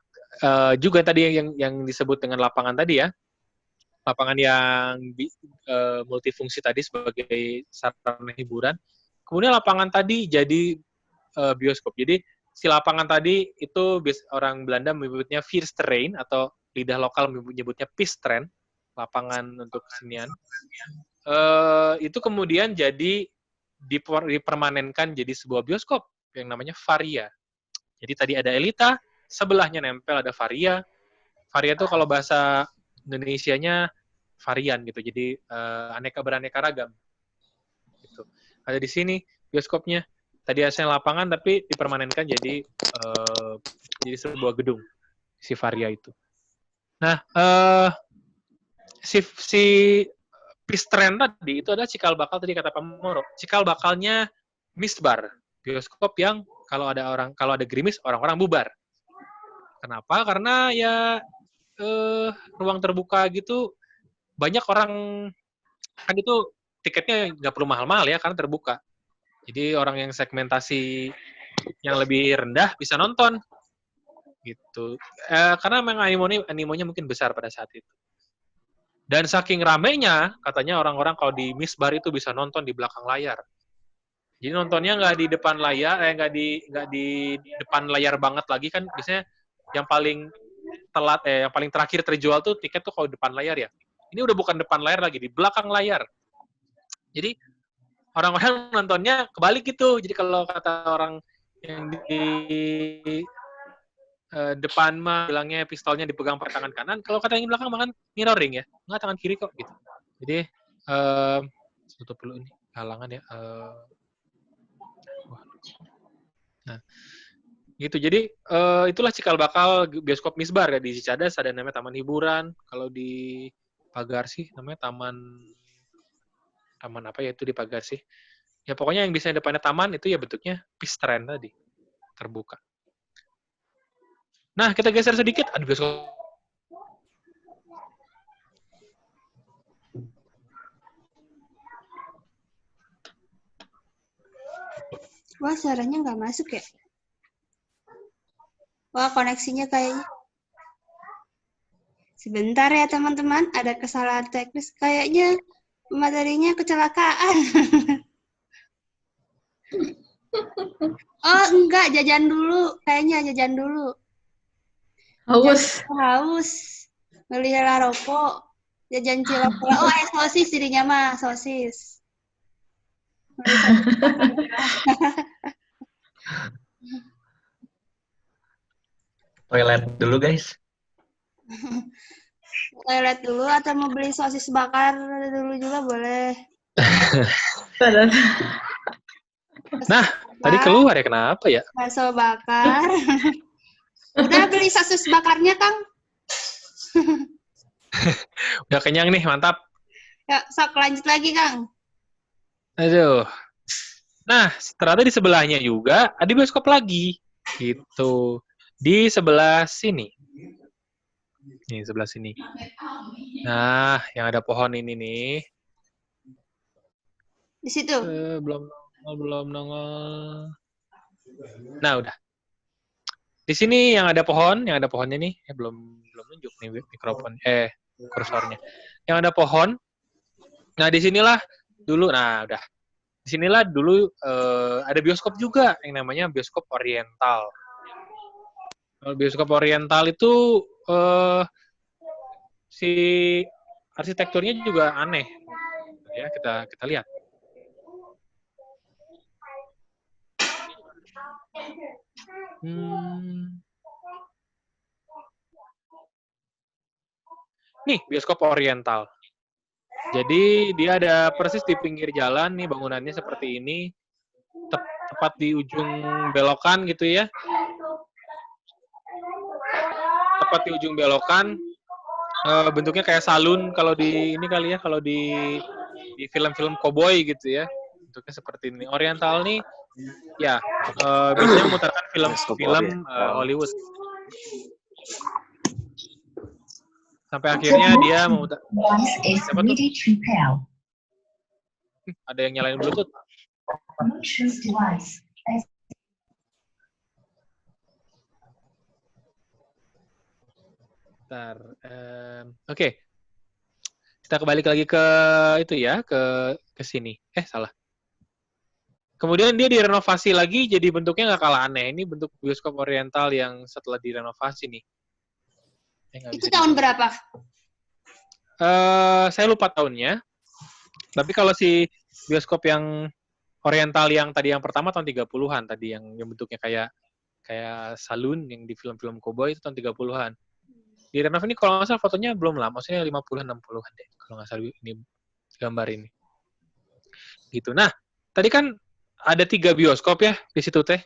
juga tadi yang disebut dengan lapangan tadi ya. Lapangan yang multifungsi tadi sebagai sarana hiburan. Kemudian lapangan tadi jadi bioskop. Jadi si lapangan tadi itu orang Belanda menyebutnya Vierstrain atau lidah lokal menyebutnya Pistren, lapangan untuk kesenian. Itu kemudian jadi dipermanenkan jadi sebuah bioskop yang namanya Varia. Jadi tadi ada Elita, sebelahnya nempel ada Varia. Varia itu kalau bahasa Indonesianya varian gitu. Jadi beraneka ragam. Gitu. Ada di sini bioskopnya. Tadi asalnya lapangan tapi dipermanenkan jadi sebuah gedung si Varia itu. Nah, si Pistren tadi itu adalah cikal bakal tadi kata Pak Moro. Cikal bakalnya Misbar, bioskop yang kalau ada gerimis orang-orang bubar. Kenapa? Karena ya ruang terbuka gitu banyak orang kan itu tiketnya nggak perlu mahal-mahal ya karena terbuka. Jadi orang yang segmentasi yang lebih rendah bisa nonton gitu. Karena memang animonya mungkin besar pada saat itu. Dan saking ramenya, katanya orang-orang kalau di Misbar itu bisa nonton di belakang layar. Jadi nontonnya nggak di depan layar, nggak di depan layar banget lagi kan biasanya yang paling telat, yang paling terakhir terjual tuh tiket tuh kalau depan layar ya. Ini udah bukan depan layar lagi, di belakang layar. Jadi orang-orang nontonnya kebalik gitu. Jadi kalau kata orang yang di depan mah bilangnya pistolnya dipegang pakai tangan kanan, kalau kata yang di belakang mah kan mirroring ya, nggak tangan kiri kok gitu. Jadi tutup dulu ini halangan ya. Nah, gitu. Jadi itulah cikal bakal bioskop Misbar ya di Cicadas ada namanya Taman Hiburan. Kalau di Pagarsi namanya Taman apa ya itu di Pagarsi. Ya pokoknya yang bisa depannya taman itu ya bentuknya Pistren tadi terbuka. Nah, kita geser sedikit. Aduh, bioskop. Wah, suaranya nggak masuk ya? Wah, koneksinya kayaknya. Sebentar ya, teman-teman. Ada kesalahan teknis. Kayaknya materinya kecelakaan. Oh, enggak. Jajan dulu. Kayaknya jajan dulu. Haus. Melihara rokok. Jajan cilok. Oh, sosis jadinya mah. Sosis. Toilet dulu guys. Toilet dulu atau mau beli sosis bakar dulu juga boleh. Nah, tadi keluar ya, kenapa ya? Bakso bakar. Udah beli saus bakarnya, Kang? Udah kenyang nih, mantap. Ya, sok lanjut lagi, Kang. Aduh. Nah, ternyata di sebelahnya juga ada bioskop lagi. Gitu. Di sebelah sini. Nih, sebelah sini. Nah, yang ada pohon ini nih. Di situ. Belum nongol. Nah, udah. Di sini yang ada pohonnya nih. Belum nunjuk nih mikrofon. Kursornya. Yang ada pohon. Nah, disinilah dulu. Nah, udah. Disinilah dulu ada bioskop juga yang namanya bioskop Oriental. Kalau bioskop Oriental itu si arsitekturnya juga aneh. Ya, kita lihat. Nih, bioskop Oriental. Jadi dia ada persis di pinggir jalan nih, bangunannya seperti ini. Tepat di ujung belokan gitu ya. Tepat di ujung belokan. Bentuknya kayak salon kalau di ini kali ya, kalau di film-film koboi gitu ya. Bentuknya seperti ini. Oriental nih ya biasanya memutarkan film Hollywood. Sampai akhirnya dia memutar. Siapa tuh? Ada yang nyalain Bluetooth. Bentar. Oke. Kita kembali lagi ke itu ya, ke sini. Salah. Kemudian dia direnovasi lagi, jadi bentuknya nggak kalah aneh. Ini bentuk bioskop Oriental yang setelah direnovasi nih. Itu tahun berapa? Saya lupa tahunnya. Tapi kalau si bioskop yang Oriental yang tadi yang pertama tahun 30-an tadi yang bentuknya kayak salon yang di film-film koboi itu tahun 30-an. Di renov ini kalau nggak salah fotonya belum lama, maksudnya 50-an 60-an deh kalau nggak salah ini gambar ini. Gitu. Nah, tadi kan ada 3 bioskop ya di situ teh.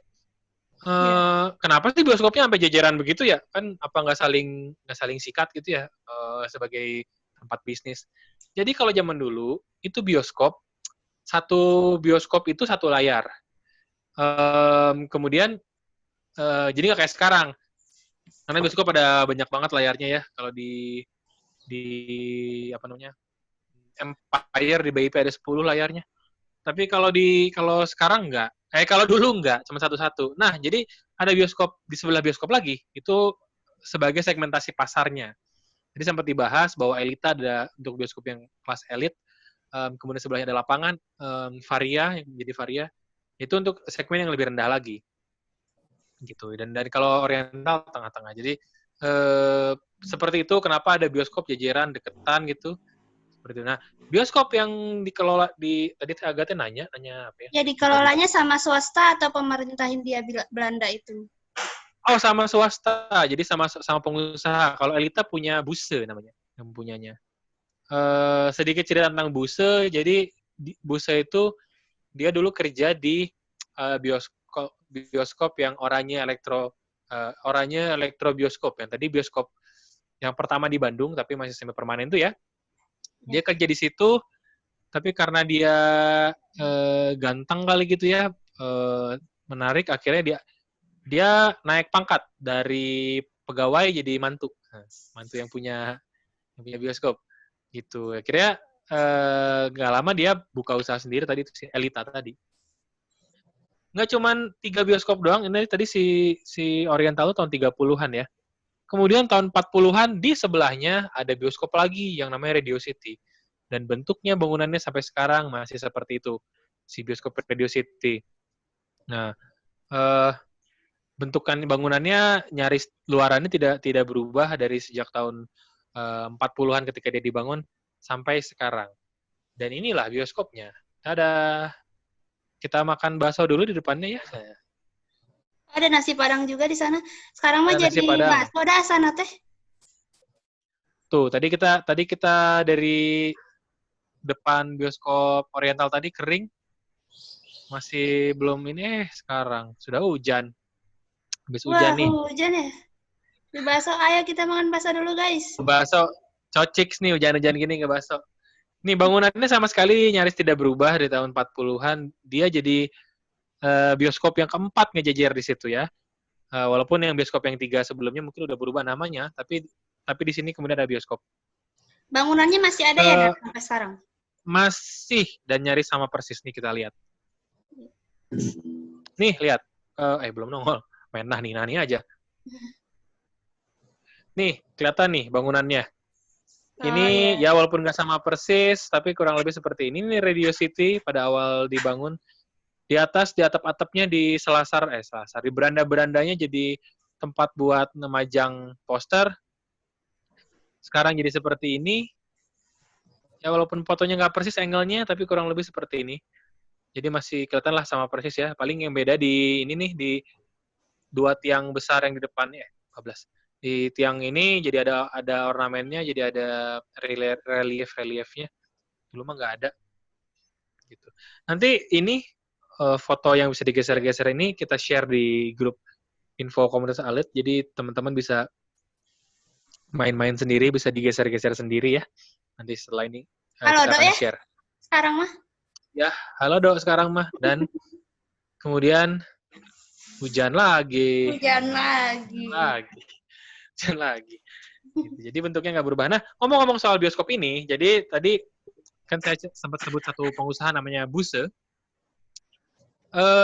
Kenapa sih bioskopnya sampai jajaran begitu ya? Kan apa nggak saling sikat gitu ya sebagai tempat bisnis. Jadi kalau zaman dulu itu satu bioskop itu satu layar. Kemudian jadi nggak kayak sekarang. Karena bioskop ada banyak banget layarnya ya. Kalau di apa namanya? Empire di BIP ada 10 layarnya. Tapi kalau sekarang enggak. Kalau dulu enggak, cuma satu-satu. Nah, jadi ada bioskop di sebelah bioskop lagi, itu sebagai segmentasi pasarnya. Jadi sempat dibahas bahwa Elita ada untuk bioskop yang kelas elit, kemudian sebelahnya ada lapangan, Varia, yang jadi Varia, itu untuk segmen yang lebih rendah lagi. Gitu. Dan kalau Oriental tengah-tengah. Jadi seperti itu kenapa ada bioskop jajaran deketan gitu. Seperti itu. Nah, bioskop yang dikelola tadi Agatha nanya apa ya? Ya dikelolanya sama swasta atau pemerintah Hindia Belanda itu? Oh, sama swasta. Jadi sama pengusaha. Kalau Elita punya Buse namanya, yang punyanya. Sedikit cerita tentang Buse. Jadi Buse itu dia dulu kerja di bioskop yang Oranye Elektro Bioskop. Yang tadi bioskop yang pertama di Bandung, tapi masih semi permanen itu ya. Dia kerja di situ, tapi karena dia ganteng kali gitu ya, menarik, akhirnya dia naik pangkat dari pegawai jadi mantu. Mantu yang punya bioskop. Gitu. Akhirnya nggak lama dia buka usaha sendiri tadi, itu si Elita tadi. Nggak cuman 3 bioskop doang, ini tadi si Oriental tahun 30-an ya. Kemudian tahun 40-an di sebelahnya ada bioskop lagi yang namanya Radio City. Dan bentuknya bangunannya sampai sekarang masih seperti itu. Si bioskop Radio City. Nah, bentukan bangunannya nyaris luarannya tidak berubah dari sejak tahun 40-an ketika dia dibangun sampai sekarang. Dan inilah bioskopnya. Ada kita makan bakso dulu di depannya ya. Ada nasi Padang juga di sana. Sekarang mah Ada jadi bakso dah sana teh. Tuh, tadi kita dari depan bioskop Oriental tadi kering. Masih belum ini sekarang. Sudah hujan. Habis Wah, hujan nih. hujan ya. Di bakso, ayo kita makan bakso dulu, guys. Bakso cocik nih hujan-hujan gini ke bakso. Nih bangunannya sama sekali nyaris tidak berubah di tahun 40-an. Dia jadi bioskop yang keempat ngejejer di situ ya. Walaupun yang bioskop yang 3 sebelumnya mungkin udah berubah namanya, tapi di sini kemudian ada bioskop. Bangunannya masih ada ya Dan, sampai sekarang? Masih dan nyaris sama persis nih kita lihat. Nih lihat, belum nongol. Main nah nih aja. Nih kelihatan nih bangunannya. Ini iya. ya walaupun nggak sama persis, tapi kurang lebih seperti ini. Ini Radio City pada awal dibangun. Di atas, di atap-atapnya, di selasar, di beranda-berandanya jadi tempat buat memajang poster. Sekarang jadi seperti ini. Ya walaupun fotonya nggak persis angle-nya, tapi kurang lebih seperti ini. Jadi masih kelihatan lah sama persis ya. Paling yang beda di ini nih, di 2 tiang besar yang di depannya. 14. Di tiang ini jadi ada ornamennya, jadi ada relief-reliefnya. Dulu mah nggak ada. Gitu. Nanti ini foto yang bisa digeser-geser ini kita share di grup info komunitas alit, jadi teman-teman bisa main-main sendiri, bisa digeser-geser sendiri ya. Nanti setelah ini Halo, kita Dok akan ya? share. Sekarang mah? Ya, halo Dok sekarang mah. Dan kemudian hujan lagi. Hujan lagi. Hujan lagi. Gitu. Jadi bentuknya nggak berubah. Nah, ngomong-ngomong soal bioskop ini, jadi tadi kan saya sempat sebut satu pengusaha namanya Buse.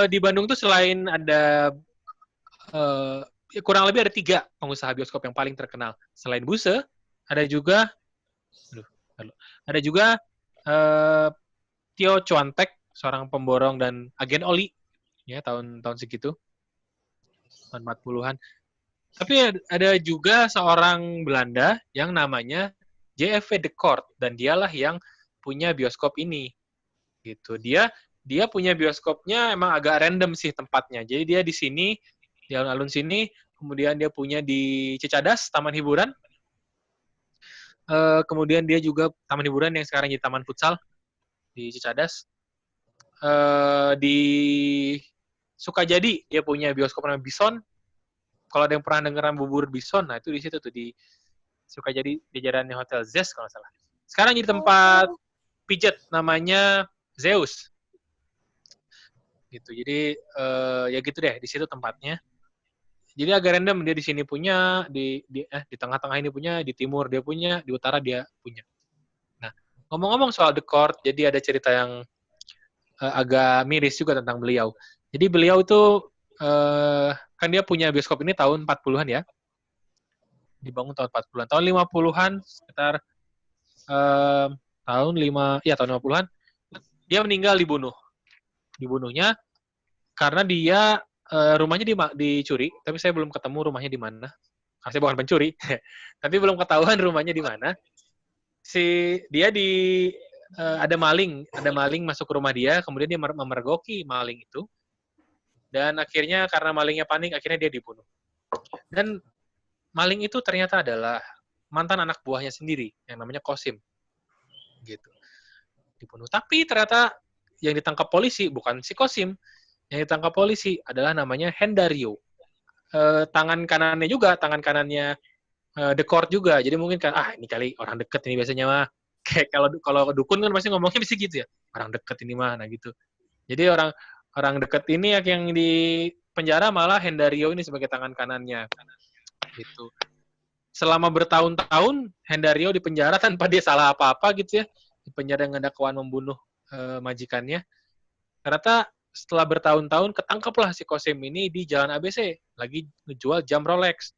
Di Bandung tuh selain ada kurang lebih ada 3 pengusaha bioskop yang paling terkenal. Selain Buse, ada juga Tio Chuantek, seorang pemborong dan agen oli ya tahun segitu. Tahun 40-an. Tapi ada juga seorang Belanda yang namanya JFV de Kort dan dialah yang punya bioskop ini. Gitu. Dia punya bioskopnya emang agak random sih tempatnya. Jadi dia di sini, di alun-alun sini, kemudian dia punya di Cicadas, taman hiburan. Kemudian dia juga taman hiburan yang sekarang jadi taman futsal di Cicadas. Di Sukajadi dia punya bioskop namanya Bison. Kalau ada yang pernah dengeran bubur Bison, nah itu di situ tuh di Sukajadi, di jajarannya Hotel Zest kalau nggak salah. Sekarang jadi tempat pijet namanya Zeus. Gitu. Jadi ya gitu deh, di situ tempatnya. Jadi agak random, dia di sini punya, di tengah-tengah ini punya, di timur dia punya, di utara dia punya. Nah, ngomong-ngomong soal The Court, jadi ada cerita yang agak miris juga tentang beliau. Jadi beliau itu kan dia punya bioskop ini tahun 40-an ya. Dibangun tahun 40-an. Tahun 50-an sekitar tahun 50-an dia meninggal dibunuh. Dibunuhnya karena dia rumahnya dicuri, tapi saya belum ketemu rumahnya di mana. Karena saya bukan pencuri, tapi belum ketahuan rumahnya di mana. Dia ada maling masuk ke rumah dia, kemudian dia memergoki maling itu, dan akhirnya karena malingnya panik, akhirnya dia dibunuh. Dan maling itu ternyata adalah mantan anak buahnya sendiri, yang namanya Kosim, gitu. Dibunuh. Tapi ternyata yang ditangkap polisi bukan si Kosim, yang ditangkap polisi adalah namanya Hendario. Tangan kanannya The Court juga. Jadi mungkin kan, ini kali orang deket ini biasanya mah. Kayak kalau dukun kan pasti ngomongnya bisa gitu ya. Orang deket ini mah, nah gitu. Jadi orang deket ini yang di penjara malah Hendario ini sebagai tangan kanannya. Gitu. Selama bertahun-tahun Hendario di penjara tanpa dia salah apa-apa gitu ya. Di penjara dengan dakwaan membunuh majikannya. Ternyata setelah bertahun-tahun ketangkeplah si Kosim ini di Jalan ABC lagi ngejual jam Rolex.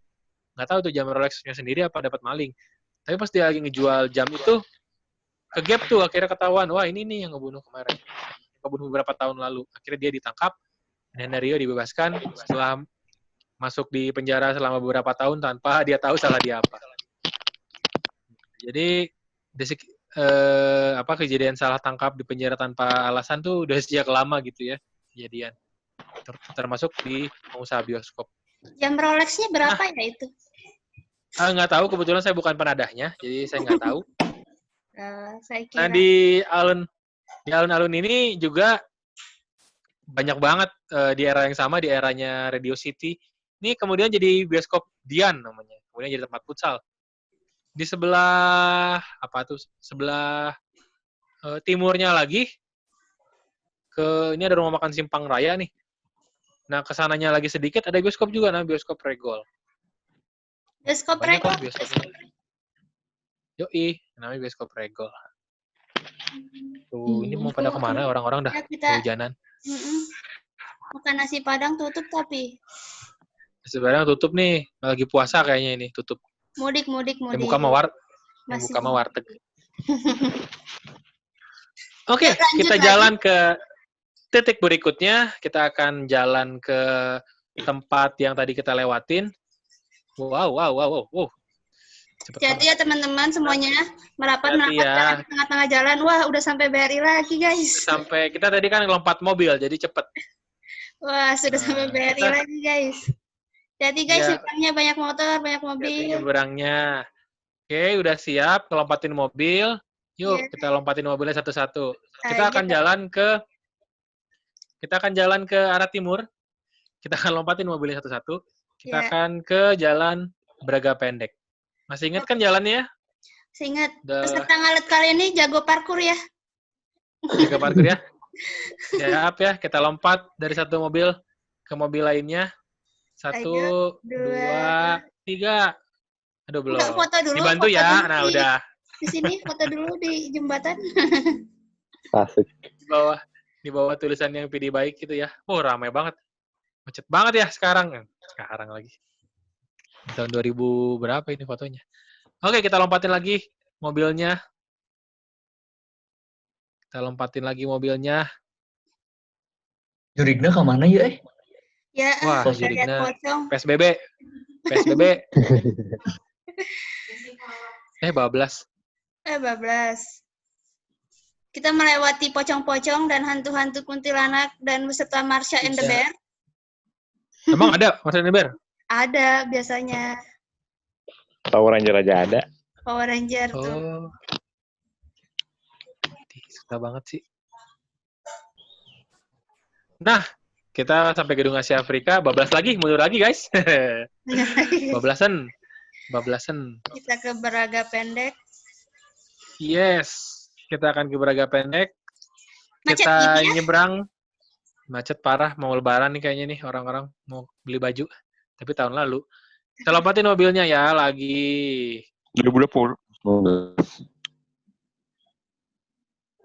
Nggak tahu tuh jam Rolexnya sendiri apa dapat maling. Tapi pas dia lagi ngejual jam itu kegap tuh, akhirnya ketahuan, wah ini nih yang ngebunuh kemarin. Ngebunuh beberapa tahun lalu. Akhirnya dia ditangkap dan Hendario dibebaskan setelah masuk di penjara selama beberapa tahun tanpa dia tahu salah dia apa. Jadi kejadian salah tangkap di penjara tanpa alasan tuh udah sejak lama gitu ya kejadian. Termasuk di pengusaha bioskop. Jam Rolex-nya berapa ya itu? Nggak tahu, kebetulan saya bukan penadahnya, jadi saya nggak tahu. Saya kira. Nah di alun-alun ini juga banyak banget di era yang sama, di eranya Radio City. Ini kemudian jadi bioskop Dian namanya. Kemudian jadi tempat futsal. Di sebelah apa tuh? Sebelah timurnya lagi ini ada rumah makan Simpang Raya nih. Nah, kesananya lagi sedikit ada bioskop juga, bioskop Regol. Bioskop Banyak Regol. kok bioskopnya. Yoi, namanya bioskop Regol. Tuh, ini mau pada kemana orang-orang dah Ya, kita kehujanan. makan nasi Padang tutup tapi. Sebenarnya tutup nih, lagi puasa kayaknya ini tutup. Mudik. Yang buka mah warteg. Oke, kita jalan ke titik berikutnya. Kita akan jalan ke tempat yang tadi kita lewatin. Wow. Hati-hati ya teman-teman semuanya. Merapat ya. di tengah-tengah jalan. Wah, udah sampai BRI lagi, guys. Sampai kita tadi kan lompat mobil, jadi cepet. Wah, sudah sampai BRI lagi, guys. Jadi guys, nyebrangnya banyak motor, banyak mobil. Nyebrangnya. Oke, udah siap ngelompatin mobil. Yuk, kita lompatin mobilnya satu-satu. Kita akan jalan ke arah timur. Kita akan lompatin mobilnya satu-satu. Kita akan ke jalan Braga Pendek. Masih ingat kan jalannya? Masih ingat. Peserta ngalet kali ini jago parkur ya. Jago parkur ya. Siap ya, kita lompat dari satu mobil ke mobil lainnya. 1, 2, 3. Aduh, belum. Foto dulu. Dibantu ya. Nah, udah. Di sini foto dulu di jembatan. Asik. Di bawah tulisan yang PD baik gitu ya. Oh, ramai banget. Macet banget ya sekarang. Sekarang lagi. Tahun 2000 berapa ini fotonya? Oke, kita lompatin lagi mobilnya. Jurigna kemana ya? Ya, wah, Jurigna. PSBB. Bablas. Kita melewati pocong-pocong dan hantu-hantu kuntilanak dan beserta Marsha and the Bear. Emang ada Marsha and the Bear? Ada biasanya. Power Ranger aja ada. Power Ranger tuh. Suka banget sih. Nah, kita sampai gedung Asia Afrika, bablas lagi, mundur lagi guys. Bablasan. Kita ke Braga Pendek. Yes, kita akan ke Braga Pendek. Macet kita gitu ya? nyebrang. Macet parah, mau lebaran nih kayaknya nih orang-orang mau beli baju. Tapi tahun lalu. Kita lompatin mobilnya ya lagi. 2020.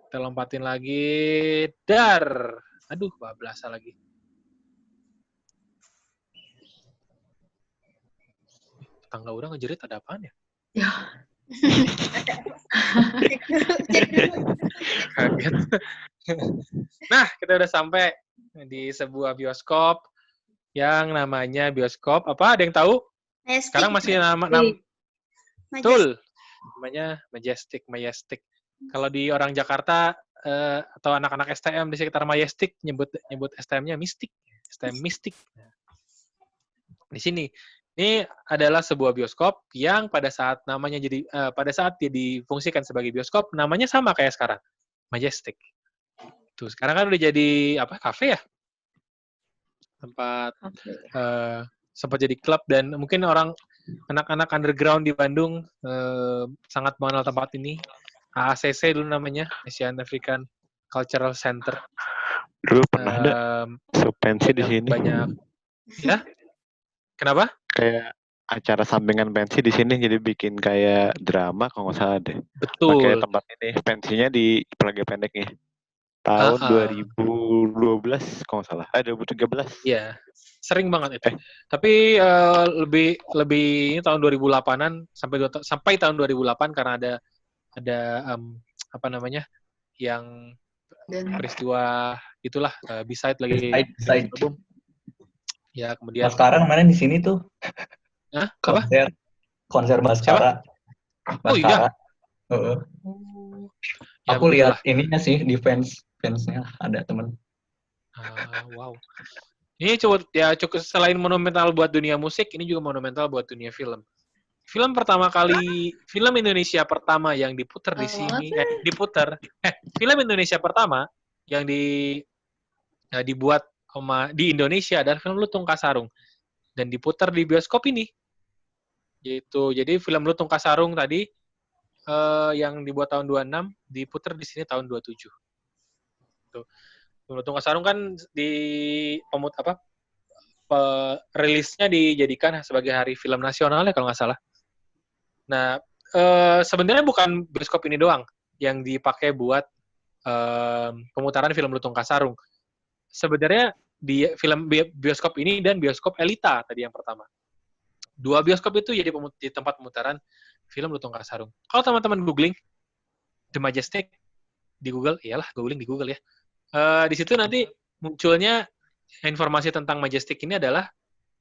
Kita lompatin lagi. Dar. Aduh, bablas lagi. Tetangga orang ngejerit ada apaan ya? Ya. Cek dulu. Kaget. Nah, kita udah sampai di sebuah bioskop yang namanya bioskop apa? Ada yang tahu? Majestic. Sekarang masih nama betul. Namanya Majestic. Kalau di orang Jakarta atau anak-anak STM di sekitar Majestic nyebut STM-nya Mistik. STM Mistik. Di sini ini adalah sebuah bioskop yang pada saat dia difungsikan sebagai bioskop namanya sama kayak sekarang. Majestic. Tuh, sekarang kan udah jadi kafe ya? Tempat sempat jadi klub dan mungkin anak-anak underground di Bandung sangat mengenal tempat ini. AACC dulu namanya, Asian African Cultural Center. Dulu pernah ada pensi di sini. Banyak. Ya? Kenapa? Kayak acara sampingan pensi di sini jadi bikin kayak drama kalau nggak salah deh. Betul. Pakai tempat ini pensinya di Braga Pendeknya. Tahun 2012 kalau nggak salah. 2013. Iya. Sering banget itu. Tapi lebih ini tahun 2008-an sampai tahun 2008 karena ada yang peristiwa itulah B-side lagi album. Ya, kemudian Baskara kemarin di sini tuh. Hah? Apa? Konser Baskara. Oh iya. Ya, aku lihat ininya sih di fansnya ada temen. Wow. Ini cukup selain monumental buat dunia musik, ini juga monumental buat dunia film. Film Indonesia pertama yang diputar di sini, film Indonesia pertama yang dibuat di Indonesia adalah film Lutung Kasarung dan diputar di bioskop ini. Gitu. Jadi film Lutung Kasarung tadi yang dibuat tahun 26 diputar di sini tahun 27. Tuh. Lutung Kasarung kan rilisnya dijadikan sebagai hari film nasional ya kalau nggak salah. Nah, sebenarnya bukan bioskop ini doang yang dipakai buat pemutaran film Lutung Kasarung. Sebenarnya di film bioskop ini dan bioskop Elita tadi yang pertama. Dua bioskop itu jadi tempat pemutaran film Lutung Kasarung. Kalau teman-teman googling The Majestic di Google, iyalah googling di Google ya. Di situ nanti munculnya informasi tentang Majestic ini adalah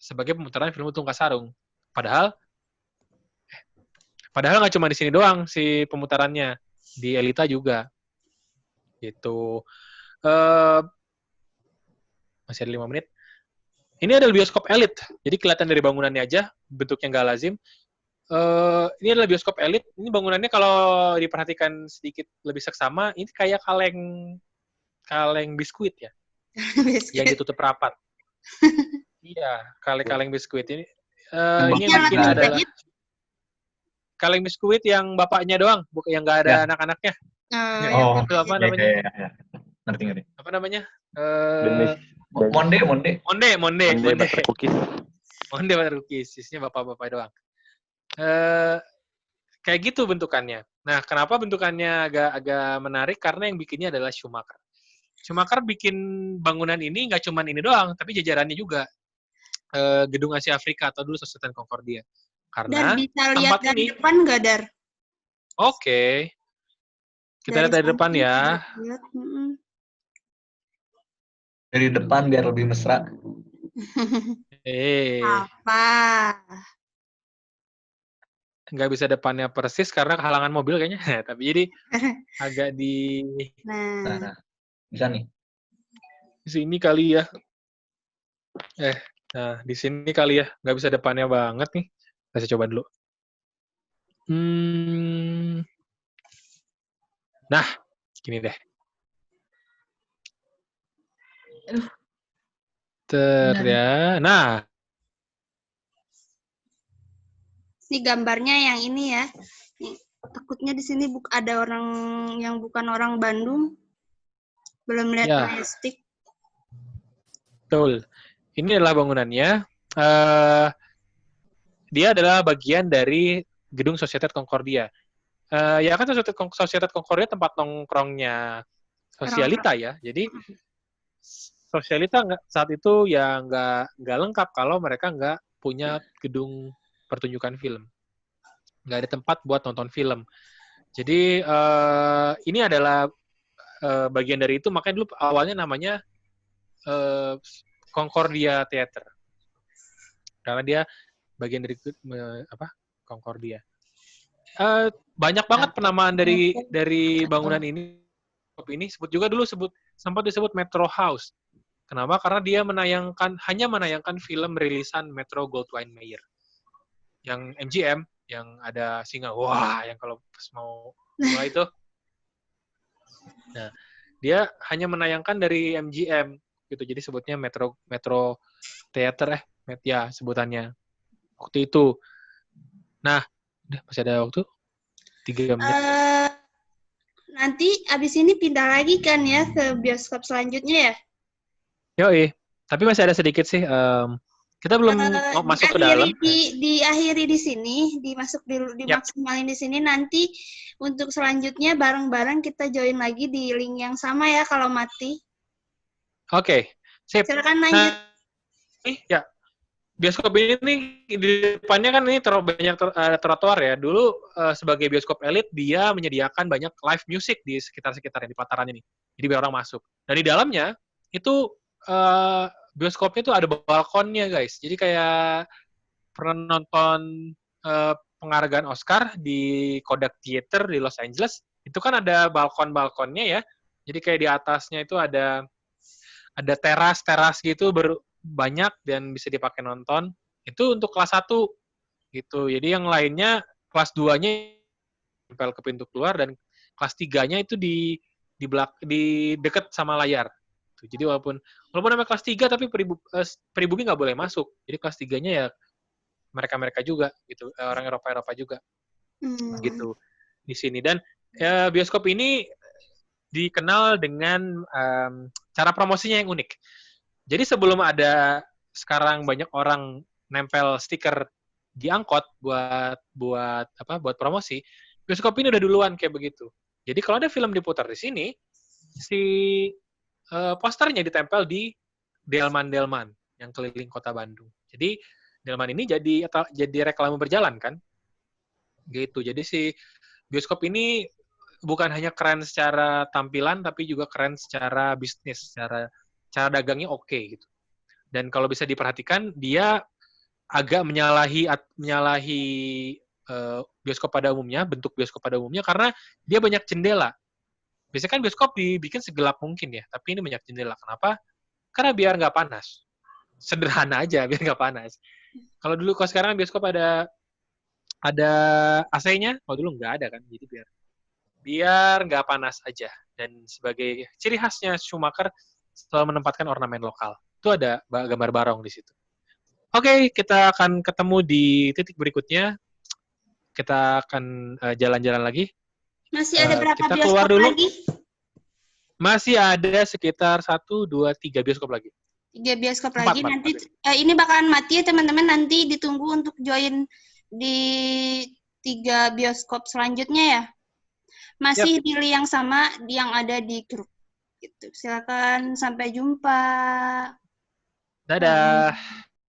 sebagai pemutaran film Lutung Kasarung. Padahal nggak cuma di sini doang si pemutarannya, di Elita juga. Gitu. Masih ada 5 menit. Ini adalah bioskop elit. Jadi kelihatan dari bangunannya aja, bentuknya nggak lazim. Ini adalah bioskop elit. Ini bangunannya kalau diperhatikan sedikit lebih seksama, ini kayak kaleng biskuit ya. Yang ditutup rapat. Iya, kaleng biskuit ini. Ini yang bikin adalah kaleng biskuit yang bapaknya doang, yang nggak ada anak-anaknya. Itu apa namanya? Ya. Ngerti. Apa namanya? Monde. Butter cookies. Monde butter cookies, isinya bapak-bapak doang. Kayak gitu bentukannya. Nah, kenapa bentukannya agak menarik? Karena yang bikinnya adalah Schumacher. Schumacher bikin bangunan ini nggak cuma ini doang, tapi jajarannya juga. Gedung Asia Afrika atau dulu Sultan Concordia. Karena Dan bisa lihat dari depan nggak, Dar? Oke. Kita lihat dari depan ya. Dari depan biar lebih mesra. Apa? Nggak bisa depannya persis karena kehalangan mobil kayaknya. Tapi jadi agak di... Nah, bisa nih. Di sini kali ya. Nah, di sini kali ya. Nggak bisa depannya banget nih. Saya coba dulu. Nah, gini deh. Ya. Nah. Ini gambarnya yang ini ya. Takutnya di sini ada orang yang bukan orang Bandung. Belum lihat Majestic. Betul. Ini adalah bangunannya. Dia adalah bagian dari gedung Societat Concordia. Ya kan Societat Concordia tempat nongkrongnya Sosialita ya. Jadi Sosialita saat itu ya nggak lengkap kalau mereka nggak punya gedung pertunjukan film. Nggak ada tempat buat nonton film. Jadi ini adalah bagian dari itu, makanya dulu awalnya namanya Concordia Theater. Karena dia bagian dari Concordia. Banyak banget penamaan dari bangunan ini. Sempat disebut Metro House. Kenapa? Karena dia hanya menayangkan film rilisan Metro Goldwyn Mayer. Yang MGM, yang ada singa, yang kalau pas mau mulai itu. Nah, dia hanya menayangkan dari MGM gitu. Jadi sebutnya Metro Theater sebutannya. Waktu itu. Nah, masih ada waktu 3 menit. Nanti abis ini pindah lagi kan ya ke bioskop selanjutnya ya? Yoi. Tapi masih ada sedikit sih. Kita belum masuk ke dalam. Diakhiri di sini, dimaksimalin di sini. Nanti untuk selanjutnya bareng-bareng kita join lagi di link yang sama ya kalau mati. Oke. Sip. Silakan lanjut. Ya. Bioskop ini nih, di depannya kan ini banyak trotoar ya. Dulu sebagai bioskop elit, dia menyediakan banyak live music di sekitar-sekitar di pelatarannya nih. Jadi biar orang masuk. Dan di dalamnya, itu bioskopnya itu ada balkonnya, guys. Jadi kayak pernah nonton penghargaan Oscar di Kodak Theater di Los Angeles, itu kan ada balkon-balkonnya ya. Jadi kayak di atasnya itu ada teras-teras gitu banyak dan bisa dipakai nonton. Itu untuk kelas 1 gitu. Jadi yang lainnya kelas 2-nya tempel ke pintu keluar dan kelas 3-nya itu di dekat sama layar. gitu. Jadi walaupun namanya kelas 3 tapi pribumi nggak boleh masuk. Jadi kelas 3-nya ya mereka juga gitu, orang Eropa juga gitu di sini. Dan bioskop ini dikenal dengan cara promosinya yang unik. Jadi sebelum ada sekarang banyak orang nempel stiker di angkot buat promosi, bioskop ini udah duluan kayak begitu. Jadi kalau ada film diputar di sini, si posternya ditempel di delman-delman yang keliling kota Bandung. Jadi delman ini jadi reklame berjalan kan, gitu. Jadi si bioskop ini bukan hanya keren secara tampilan, tapi juga keren secara bisnis, cara dagangnya oke gitu. Dan kalau bisa diperhatikan, dia agak menyalahi bioskop pada umumnya, bentuk bioskop pada umumnya, karena dia banyak jendela. Biasanya kan bioskop dibikin segelap mungkin ya, tapi ini banyak jendela. Kenapa? Karena biar nggak panas. Sederhana aja, biar nggak panas. Kalau sekarang bioskop ada AC-nya, kalau dulu nggak ada kan, jadi biar nggak panas aja. Dan sebagai ciri khasnya Schumacher selalu menempatkan ornamen lokal. Itu ada gambar barong di situ. Oke, kita akan ketemu di titik berikutnya. Kita akan jalan-jalan lagi. Masih ada berapa kita bioskop keluar dulu. lagi? Masih ada sekitar 1, 2, 3 bioskop lagi. 3 bioskop 4, lagi. 4, Nanti ini bakalan mati ya teman-teman. Nanti ditunggu untuk join di 3 bioskop selanjutnya ya. Masih pilih yang sama yang ada di grup. Gitu. Silakan, sampai jumpa. Dadah.